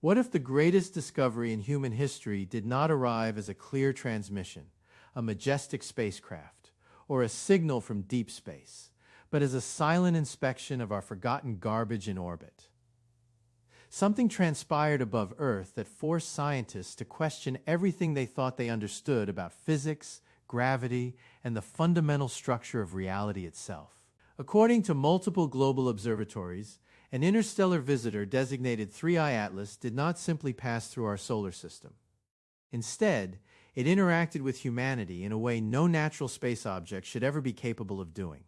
What if the greatest discovery in human history did not arrive as a clear transmission, a majestic spacecraft, or a signal from deep space, but as a silent inspection of our forgotten garbage in orbit? Something transpired above Earth that forced scientists to question everything they thought they understood about physics, gravity, and the fundamental structure of reality itself. According to multiple global observatories, an interstellar visitor designated 3IATLAS did not simply pass through our solar system. Instead, it interacted with humanity in a way no natural space object should ever be capable of doing.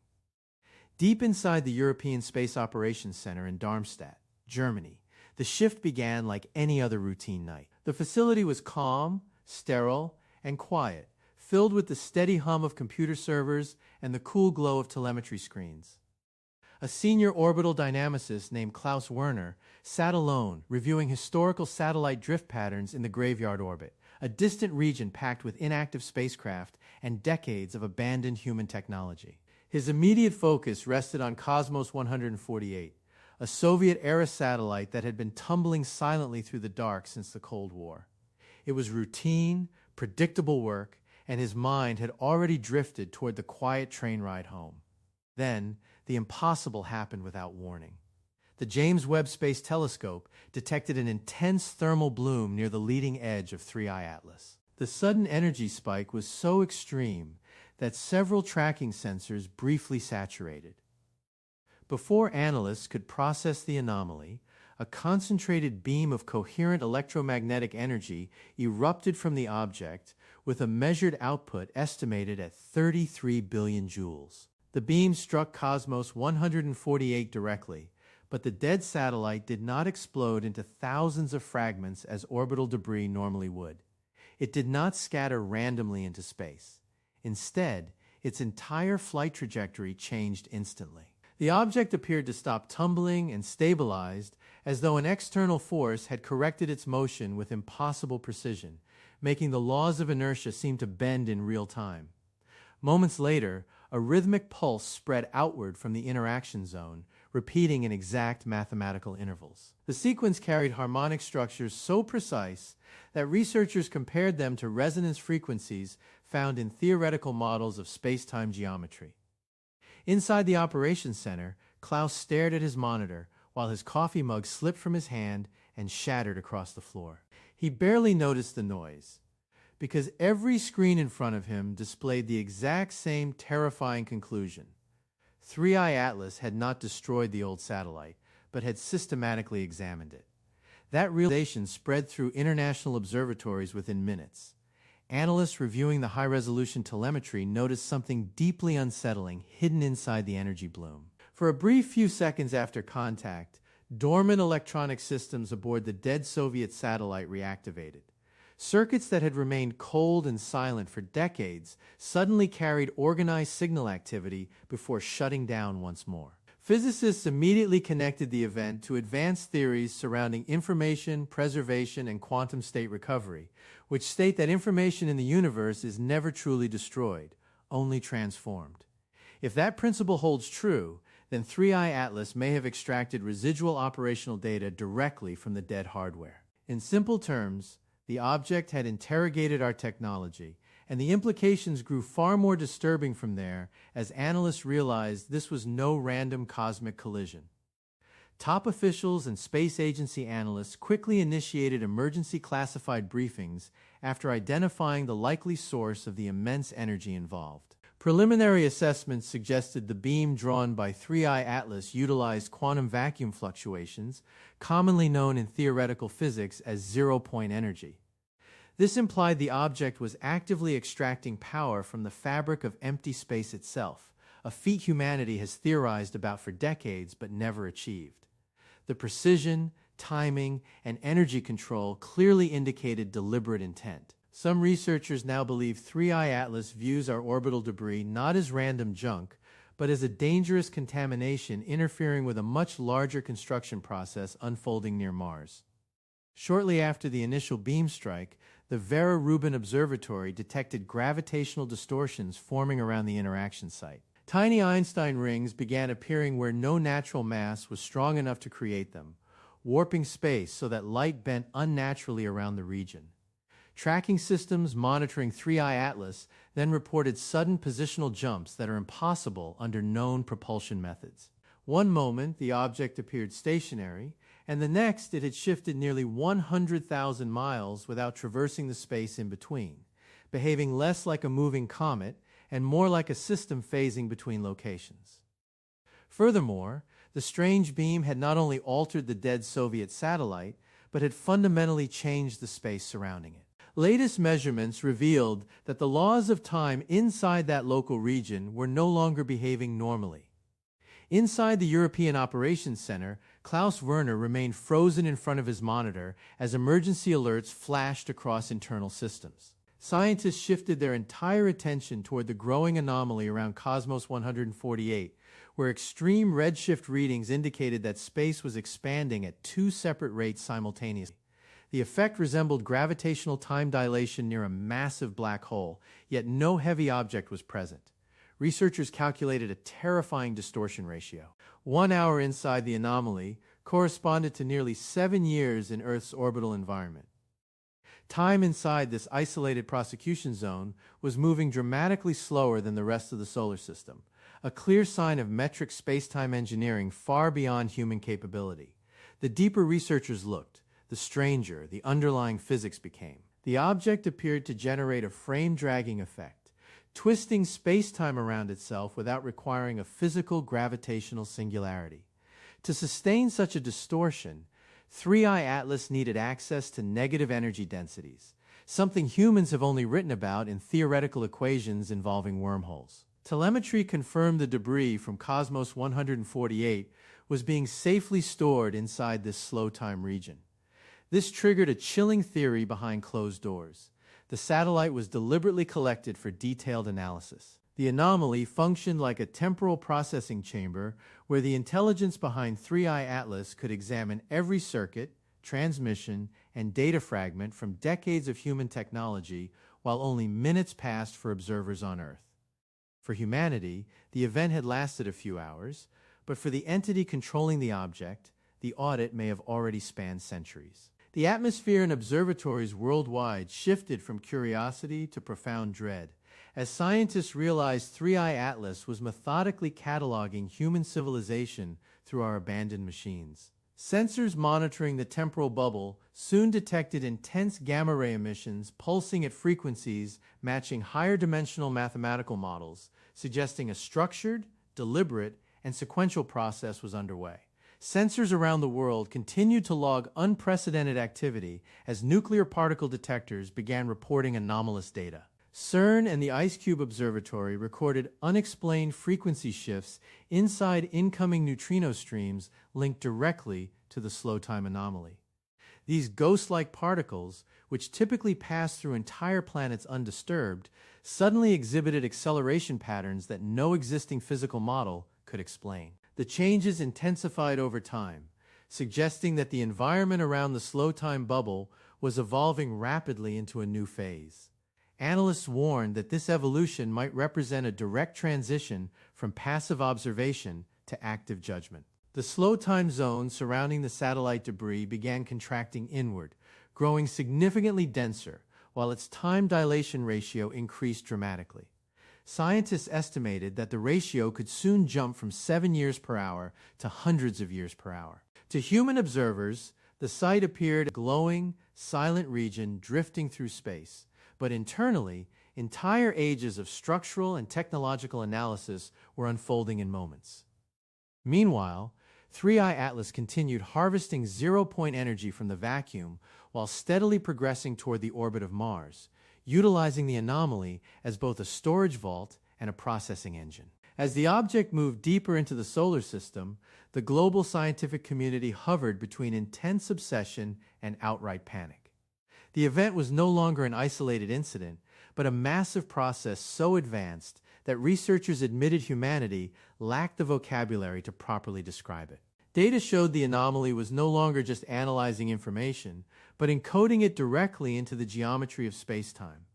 Deep inside the European Space Operations Center in Darmstadt, Germany, the shift began like any other routine night. The facility was calm, sterile, and quiet, filled with the steady hum of computer servers and the cool glow of telemetry screens. A senior orbital dynamicist named Klaus Werner sat alone, reviewing historical satellite drift patterns in the graveyard orbit, a distant region packed with inactive spacecraft and decades of abandoned human technology. His immediate focus rested on Cosmos 148, a Soviet-era satellite that had been tumbling silently through the dark since the Cold War. It was routine, predictable work, and his mind had already drifted toward the quiet train ride home. Then, the impossible happened without warning. The James Webb Space Telescope detected an intense thermal bloom near the leading edge of 3IATLAS. The sudden energy spike was so extreme that several tracking sensors briefly saturated. Before analysts could process the anomaly, a concentrated beam of coherent electromagnetic energy erupted from the object with a measured output estimated at 33 billion joules. The beam struck Cosmos 148 directly, but the dead satellite did not explode into thousands of fragments as orbital debris normally would. It did not scatter randomly into space. Instead, its entire flight trajectory changed instantly. The object appeared to stop tumbling and stabilized as though an external force had corrected its motion with impossible precision, making the laws of inertia seem to bend in real time. Moments later, a rhythmic pulse spread outward from the interaction zone, repeating in exact mathematical intervals. The sequence carried harmonic structures so precise that researchers compared them to resonance frequencies found in theoretical models of space-time geometry. Inside the operations center, Klaus stared at his monitor while his coffee mug slipped from his hand and shattered across the floor. He barely noticed the noise, because every screen in front of him displayed the exact same terrifying conclusion. 3IATLAS had not destroyed the old satellite, but had systematically examined it. That realization spread through international observatories within minutes. Analysts reviewing the high-resolution telemetry noticed something deeply unsettling hidden inside the energy bloom. For a brief few seconds after contact, dormant electronic systems aboard the dead Soviet satellite reactivated. Circuits that had remained cold and silent for decades suddenly carried organized signal activity before shutting down once more. Physicists immediately connected the event to advanced theories surrounding information preservation and quantum state recovery, which state that information in the universe is never truly destroyed, only transformed. If that principle holds true, then 3IATLAS may have extracted residual operational data directly from the dead hardware. In simple terms, the object had interrogated our technology, and the implications grew far more disturbing from there as analysts realized this was no random cosmic collision. Top officials and space agency analysts quickly initiated emergency classified briefings after identifying the likely source of the immense energy involved. Preliminary assessments suggested the beam drawn by 3IATLAS utilized quantum vacuum fluctuations, commonly known in theoretical physics as zero-point energy. This implied the object was actively extracting power from the fabric of empty space itself, a feat humanity has theorized about for decades but never achieved. The precision, timing, and energy control clearly indicated deliberate intent. Some researchers now believe 3IATLAS views our orbital debris not as random junk, but as a dangerous contamination interfering with a much larger construction process unfolding near Mars. Shortly after the initial beam strike, the Vera Rubin Observatory detected gravitational distortions forming around the interaction site. Tiny Einstein rings began appearing where no natural mass was strong enough to create them, warping space so that light bent unnaturally around the region. Tracking systems monitoring 3IATLAS then reported sudden positional jumps that are impossible under known propulsion methods. One moment, the object appeared stationary, and the next it had shifted nearly 100,000 miles without traversing the space in between, behaving less like a moving comet and more like a system phasing between locations. Furthermore, the strange beam had not only altered the dead Soviet satellite, but had fundamentally changed the space surrounding it. Latest measurements revealed that the laws of time inside that local region were no longer behaving normally. Inside the European Operations Center, Klaus Werner remained frozen in front of his monitor as emergency alerts flashed across internal systems. Scientists shifted their entire attention toward the growing anomaly around Cosmos 148, where extreme redshift readings indicated that space was expanding at two separate rates simultaneously. The effect resembled gravitational time dilation near a massive black hole, yet no heavy object was present. Researchers calculated a terrifying distortion ratio. 1 hour inside the anomaly corresponded to nearly 7 years in Earth's orbital environment. Time inside this isolated prosecution zone was moving dramatically slower than the rest of the solar system, a clear sign of metric space-time engineering far beyond human capability. The deeper researchers looked, the stranger the underlying physics became. The object appeared to generate a frame-dragging effect, twisting space-time around itself without requiring a physical gravitational singularity. To sustain such a distortion, 3IATLAS needed access to negative energy densities, something humans have only written about in theoretical equations involving wormholes. Telemetry confirmed the debris from Cosmos 148 was being safely stored inside this slow-time region. This triggered a chilling theory behind closed doors. The satellite was deliberately collected for detailed analysis. The anomaly functioned like a temporal processing chamber where the intelligence behind 3IATLAS could examine every circuit, transmission, and data fragment from decades of human technology while only minutes passed for observers on Earth. For humanity, the event had lasted a few hours, but for the entity controlling the object, the audit may have already spanned centuries. The atmosphere in observatories worldwide shifted from curiosity to profound dread, as scientists realized 3IATLAS was methodically cataloging human civilization through our abandoned machines. Sensors monitoring the temporal bubble soon detected intense gamma-ray emissions pulsing at frequencies matching higher-dimensional mathematical models, suggesting a structured, deliberate, and sequential process was underway. Sensors around the world continued to log unprecedented activity as nuclear particle detectors began reporting anomalous data. CERN and the IceCube Observatory recorded unexplained frequency shifts inside incoming neutrino streams linked directly to the slow-time anomaly. These ghost-like particles, which typically pass through entire planets undisturbed, suddenly exhibited acceleration patterns that no existing physical model could explain. The changes intensified over time, suggesting that the environment around the slow-time bubble was evolving rapidly into a new phase. Analysts warned that this evolution might represent a direct transition from passive observation to active judgment. The slow-time zone surrounding the satellite debris began contracting inward, growing significantly denser, while its time dilation ratio increased dramatically. Scientists estimated that the ratio could soon jump from 7 years per hour to hundreds of years per hour. To human observers, the site appeared a glowing, silent region drifting through space, but internally, entire ages of structural and technological analysis were unfolding in moments. Meanwhile, 3IATLAS continued harvesting zero-point energy from the vacuum while steadily progressing toward the orbit of Mars, utilizing the anomaly as both a storage vault and a processing engine. As the object moved deeper into the solar system, the global scientific community hovered between intense obsession and outright panic. The event was no longer an isolated incident, but a massive process so advanced that researchers admitted humanity lacked the vocabulary to properly describe it. Data showed the anomaly was no longer just analyzing information, but encoding it directly into the geometry of space-time.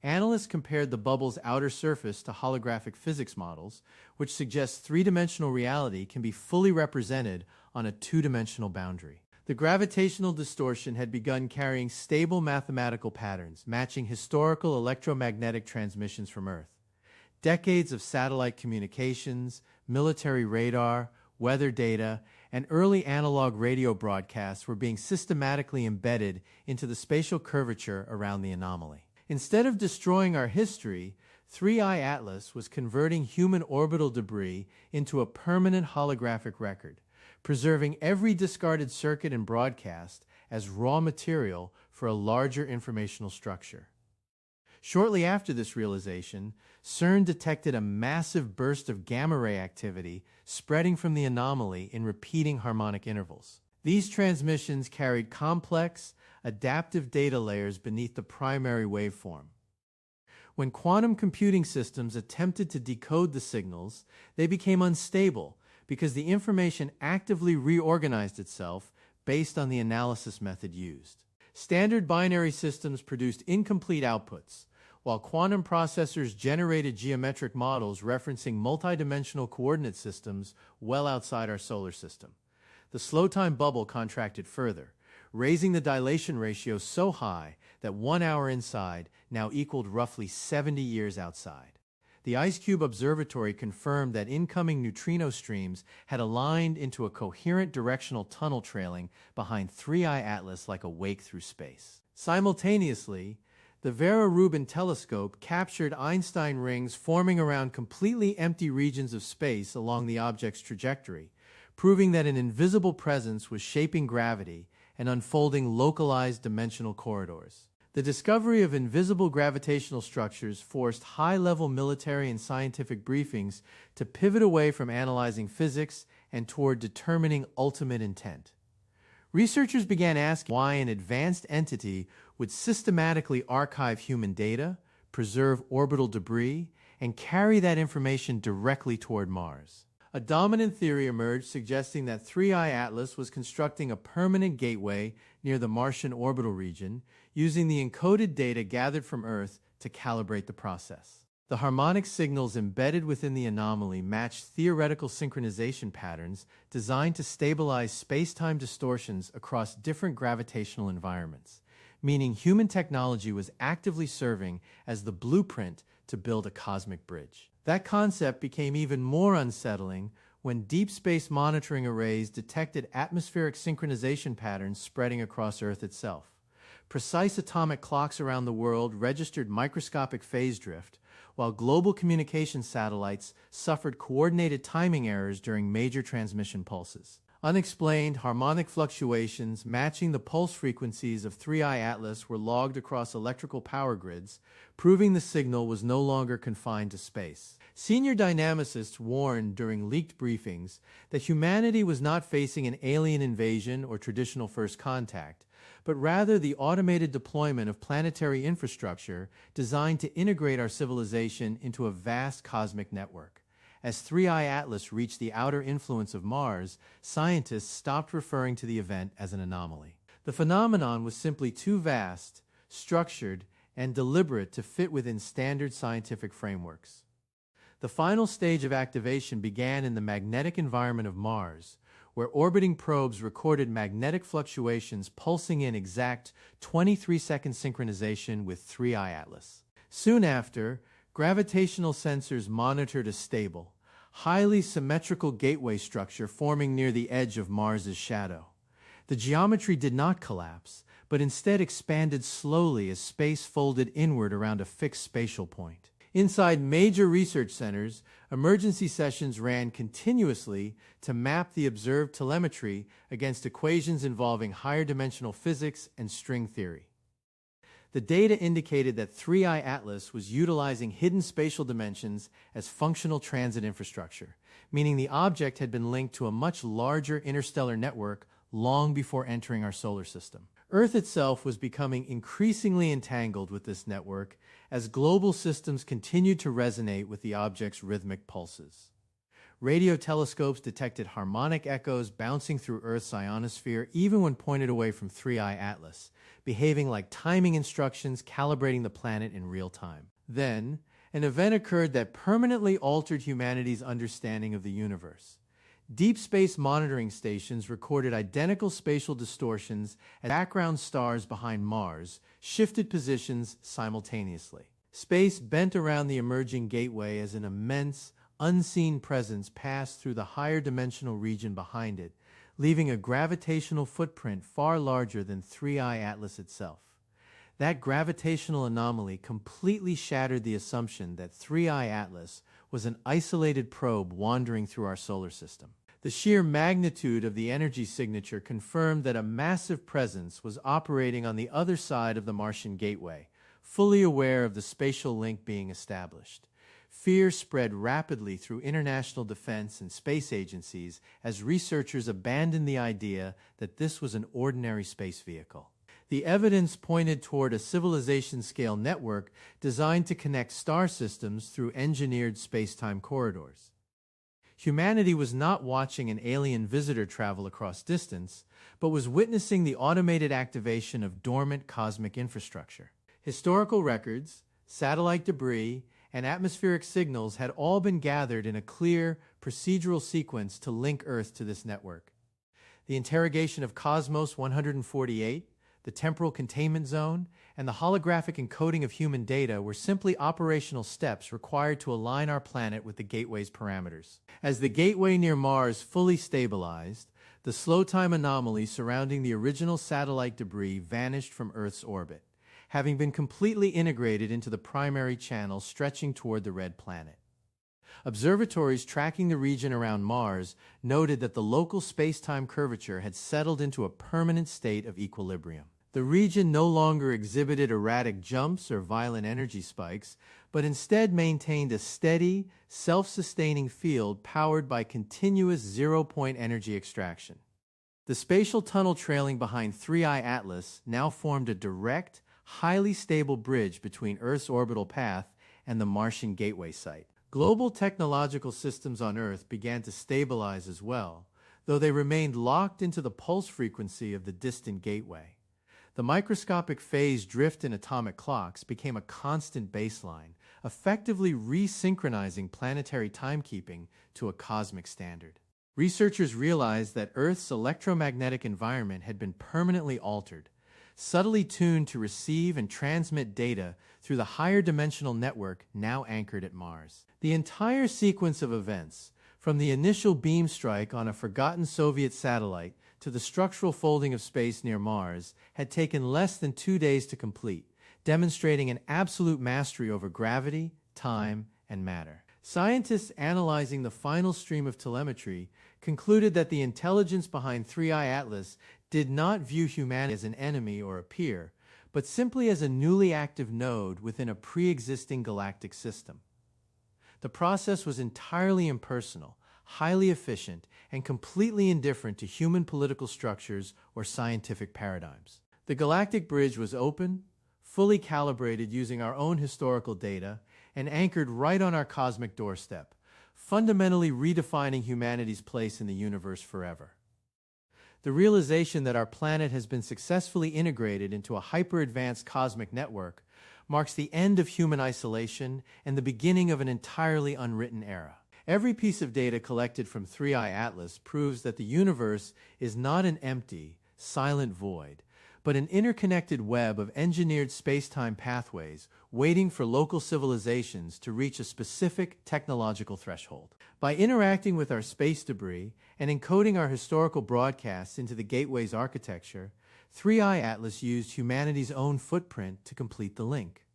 Analysts compared the bubble's outer surface to holographic physics models, which suggests three-dimensional reality can be fully represented on a two-dimensional boundary. The gravitational distortion had begun carrying stable mathematical patterns, matching historical electromagnetic transmissions from Earth. Decades of satellite communications, military radar, weather data, and early analog radio broadcasts were being systematically embedded into the spatial curvature around the anomaly. Instead of destroying our history, 3IATLAS was converting human orbital debris into a permanent holographic record, preserving every discarded circuit and broadcast as raw material for a larger informational structure. Shortly after this realization, CERN detected a massive burst of gamma-ray activity spreading from the anomaly in repeating harmonic intervals. These transmissions carried complex, adaptive data layers beneath the primary waveform. When quantum computing systems attempted to decode the signals, they became unstable because the information actively reorganized itself based on the analysis method used. Standard binary systems produced incomplete outputs, while quantum processors generated geometric models referencing multidimensional coordinate systems well outside our solar system. The slow-time bubble contracted further, raising the dilation ratio so high that 1 hour inside now equaled roughly 70 years outside. The IceCube Observatory confirmed that incoming neutrino streams had aligned into a coherent directional tunnel trailing behind 3IATLAS like a wake through space. Simultaneously, the Vera Rubin telescope captured Einstein rings forming around completely empty regions of space along the object's trajectory, proving that an invisible presence was shaping gravity and unfolding localized dimensional corridors. The discovery of invisible gravitational structures forced high-level military and scientific briefings to pivot away from analyzing physics and toward determining ultimate intent. Researchers began asking why an advanced entity would systematically archive human data, preserve orbital debris, and carry that information directly toward Mars. A dominant theory emerged suggesting that 3IATLAS was constructing a permanent gateway near the Martian orbital region, using the encoded data gathered from Earth to calibrate the process. The harmonic signals embedded within the anomaly matched theoretical synchronization patterns designed to stabilize space-time distortions across different gravitational environments, meaning human technology was actively serving as the blueprint to build a cosmic bridge. That concept became even more unsettling when deep space monitoring arrays detected atmospheric synchronization patterns spreading across Earth itself. Precise atomic clocks around the world registered microscopic phase drift, while global communication satellites suffered coordinated timing errors during major transmission pulses. Unexplained harmonic fluctuations matching the pulse frequencies of 3IATLAS were logged across electrical power grids, proving the signal was no longer confined to space. Senior dynamicists warned during leaked briefings that humanity was not facing an alien invasion or traditional first contact, but rather the automated deployment of planetary infrastructure designed to integrate our civilization into a vast cosmic network. As 3IATLAS reached the outer influence of Mars, scientists stopped referring to the event as an anomaly. The phenomenon was simply too vast, structured, and deliberate to fit within standard scientific frameworks. The final stage of activation began in the magnetic environment of Mars, where orbiting probes recorded magnetic fluctuations pulsing in exact 23-second synchronization with 3IATLAS. Soon after, gravitational sensors monitored a stable, highly symmetrical gateway structure forming near the edge of Mars's shadow. The geometry did not collapse, but instead expanded slowly as space folded inward around a fixed spatial point. Inside major research centers, emergency sessions ran continuously to map the observed telemetry against equations involving higher dimensional physics and string theory. The data indicated that 3IATLAS was utilizing hidden spatial dimensions as functional transit infrastructure, meaning the object had been linked to a much larger interstellar network long before entering our solar system. Earth itself was becoming increasingly entangled with this network as global systems continued to resonate with the object's rhythmic pulses. Radio telescopes detected harmonic echoes bouncing through Earth's ionosphere even when pointed away from 3IATLAS, behaving like timing instructions calibrating the planet in real time. Then, an event occurred that permanently altered humanity's understanding of the universe. Deep space monitoring stations recorded identical spatial distortions as background stars behind Mars shifted positions simultaneously. Space bent around the emerging gateway as an immense, unseen presence passed through the higher dimensional region behind it, leaving a gravitational footprint far larger than 3IATLAS itself. That gravitational anomaly completely shattered the assumption that 3IATLAS was an isolated probe wandering through our solar system. The sheer magnitude of the energy signature confirmed that a massive presence was operating on the other side of the Martian gateway, fully aware of the spatial link being established. Fear spread rapidly through international defense and space agencies as researchers abandoned the idea that this was an ordinary space vehicle. The evidence pointed toward a civilization-scale network designed to connect star systems through engineered space-time corridors. Humanity was not watching an alien visitor travel across distance, but was witnessing the automated activation of dormant cosmic infrastructure. Historical records, satellite debris, and atmospheric signals had all been gathered in a clear, procedural sequence to link Earth to this network. The interrogation of Cosmos 148, the temporal containment zone, and the holographic encoding of human data were simply operational steps required to align our planet with the gateway's parameters. As the gateway near Mars fully stabilized, the slow-time anomaly surrounding the original satellite debris vanished from Earth's orbit, having been completely integrated into the primary channel stretching toward the red planet. Observatories tracking the region around Mars noted that the local space-time curvature had settled into a permanent state of equilibrium. The region no longer exhibited erratic jumps or violent energy spikes, but instead maintained a steady, self-sustaining field powered by continuous zero-point energy extraction. The spatial tunnel trailing behind 3IATLAS now formed a direct, highly stable bridge between Earth's orbital path and the Martian gateway site. Global technological systems on Earth began to stabilize as well, though they remained locked into the pulse frequency of the distant gateway. The microscopic phase drift in atomic clocks became a constant baseline, effectively resynchronizing planetary timekeeping to a cosmic standard. Researchers realized that Earth's electromagnetic environment had been permanently altered, subtly tuned to receive and transmit data through the higher dimensional network now anchored at Mars. The entire sequence of events, from the initial beam strike on a forgotten Soviet satellite to the structural folding of space near Mars, had taken less than 2 days to complete, demonstrating an absolute mastery over gravity, time, and matter. Scientists analyzing the final stream of telemetry concluded that the intelligence behind 3IATLAS did not view humanity as an enemy or a peer, but simply as a newly active node within a pre-existing galactic system. The process was entirely impersonal, highly efficient, and completely indifferent to human political structures or scientific paradigms. The galactic bridge was open, fully calibrated using our own historical data, and anchored right on our cosmic doorstep, fundamentally redefining humanity's place in the universe forever. The realization that our planet has been successfully integrated into a hyper-advanced cosmic network marks the end of human isolation and the beginning of an entirely unwritten era. Every piece of data collected from 3IATLAS proves that the universe is not an empty, silent void, but an interconnected web of engineered space-time pathways waiting for local civilizations to reach a specific technological threshold. By interacting with our space debris and encoding our historical broadcasts into the gateway's architecture, 3IATLAS used humanity's own footprint to complete the link.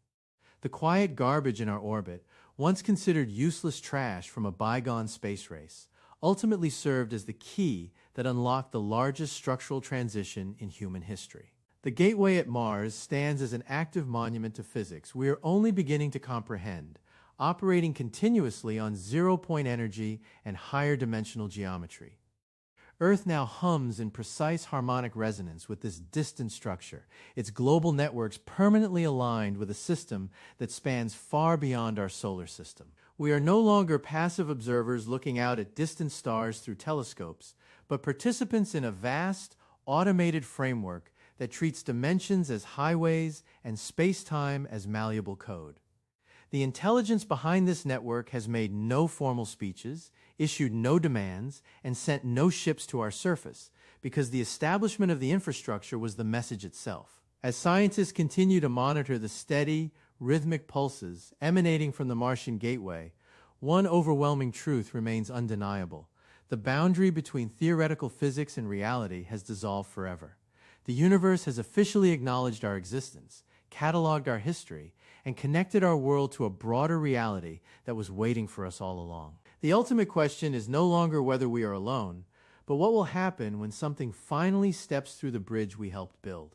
The quiet garbage in our orbit, once considered useless trash from a bygone space race, ultimately served as the key that unlocked the largest structural transition in human history. The gateway at Mars stands as an active monument to physics we are only beginning to comprehend, operating continuously on zero-point energy and higher dimensional geometry. Earth now hums in precise harmonic resonance with this distant structure, its global networks permanently aligned with a system that spans far beyond our solar system. We are no longer passive observers looking out at distant stars through telescopes, but participants in a vast, automated framework that treats dimensions as highways and space-time as malleable code. The intelligence behind this network has made no formal speeches, issued no demands, and sent no ships to our surface, because the establishment of the infrastructure was the message itself. As scientists continue to monitor the steady, rhythmic pulses emanating from the Martian gateway, one overwhelming truth remains undeniable. The boundary between theoretical physics and reality has dissolved forever. The universe has officially acknowledged our existence, cataloged our history, and connected our world to a broader reality that was waiting for us all along. The ultimate question is no longer whether we are alone, but what will happen when something finally steps through the bridge we helped build.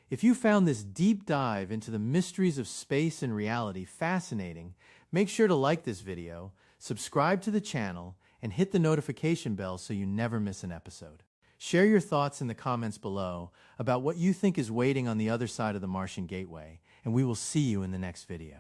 If you found this deep dive into the mysteries of space and reality fascinating, make sure to like this video, subscribe to the channel, and hit the notification bell so you never miss an episode. Share your thoughts in the comments below about what you think is waiting on the other side of the Martian gateway, and we will see you in the next video.